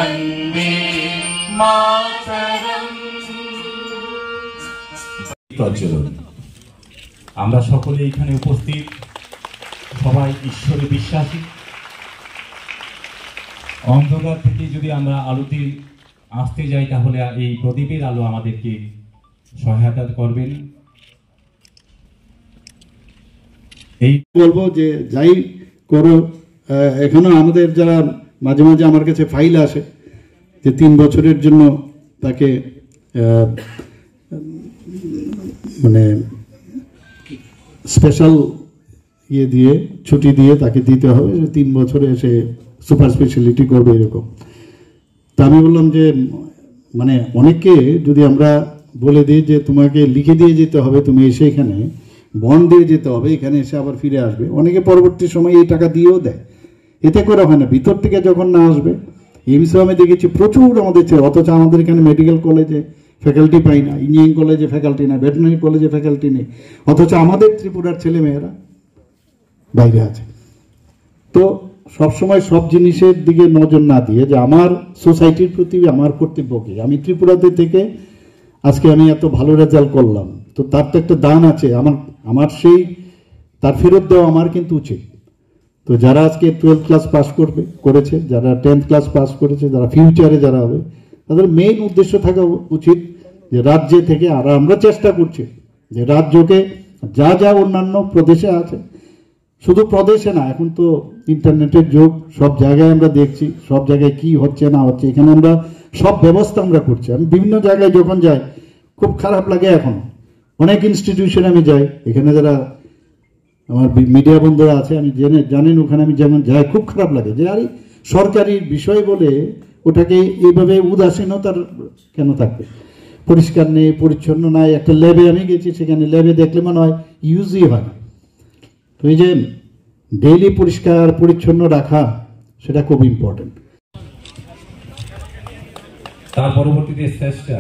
वन्दे मातरम्। প্রজ্বলন আমরা সকলে এখানে উপস্থিত সবাই ঈশ্বরে বিশ্বাসী। অন্ধকার থেকে যদি আমরা আলোতে আসতে যাই তাহলে এই প্রদীপের আলো আমাদেরকে সহায়তা করবেন। এই বলবো যে যাই করো, এখনো আমাদের যারা মাঝে মাঝে আমার কাছে ফাইল আসে যে 3 বছরের জন্য তাকে মানে স্পেশাল ইয়ে দিয়ে ছুটি দিয়ে তাকে দিতে হবে, 3 বছরে সে সুপার স্পেশালিটি করবে এরকম। তা আমি বললাম যে মানে অনেককে যদি আমরা বলে দিই যে তোমাকে লিখে দিয়ে যেতে হবে, তুমি এসে এখানে বন্ড দিয়ে যেতে হবে, এখানে এসে আবার ফিরে আসবে, অনেকে পরবর্তী সময় এই টাকা দিয়েও দেয়। এতে করে হয় না, ভিতর থেকে যখন না আসবে। এমসিও আমি দেখেছি প্রচুর আমাদের ছেলে, অথচ আমাদের এখানে মেডিকেল কলেজে ফ্যাকাল্টি পাই না, ইঞ্জিনিয়ারিং কলেজে ফ্যাকাল্টি না, ভেটেরিনারি কলেজে ফ্যাকাল্টি নেই, অথচ আমাদের ত্রিপুরার ছেলে মেয়েরা বাইরে আছে। তো সবসময় সব জিনিসের দিকে নজর না দিয়ে যে আমার সোসাইটির প্রতি আমার কর্তব্য কি। আমি ত্রিপুরাতে থেকে আজকে আমি এত ভালো রেজাল্ট করলাম, তো তার তো একটা দান আছে, আমার সেই তার ফেরত দেওয়া আমার কিন্তু উচিত। তো যারা আজকে 12th ক্লাস পাস করেছে, যারা 10th ক্লাস পাস করেছে, যারা ফিউচারে যারা হবে, তাদের মেইন উদ্দেশ্য থাকা উচিত যে রাজ্যে থেকে, আর আমরা চেষ্টা করছি যে রাজ্যকে যা যা অন্যান্য প্রদেশে আছে, শুধু প্রদেশে না, এখন তো ইন্টারনেটের যুগ, সব জায়গায় আমরা দেখছি সব জায়গায় কি হচ্ছে না হচ্ছে, এখানে আমরা সব ব্যবস্থা আমরা করছি। আমি বিভিন্ন জায়গায় যখন যাই খুব খারাপ লাগে, এখন অনেক ইনস্টিটিউশনে আমি যাই, এখানে যারা আমার মিডিয়া বন্ধুরা আছে আমি জানেন ওখানে আমি যেমন যাই খুব খারাপ লাগে যে আরে সরকারি বিষয় বলে ওটাকে এইভাবে উদাসীনতার কেন থাকবে, পরিষ্কার নেই, পরিচ্ছন্ন নাই। একটা ল্যাবে আমি গেছি, সেখানে ল্যাবে দেখলে মনে হয় ইউজই হয়। তো এই যে ডেইলি পরিষ্কার পরিচ্ছন্ন রাখা, সেটা খুব ইম্পর্টেন্ট। তার পরবর্তীতে শ্রেষ্ঠা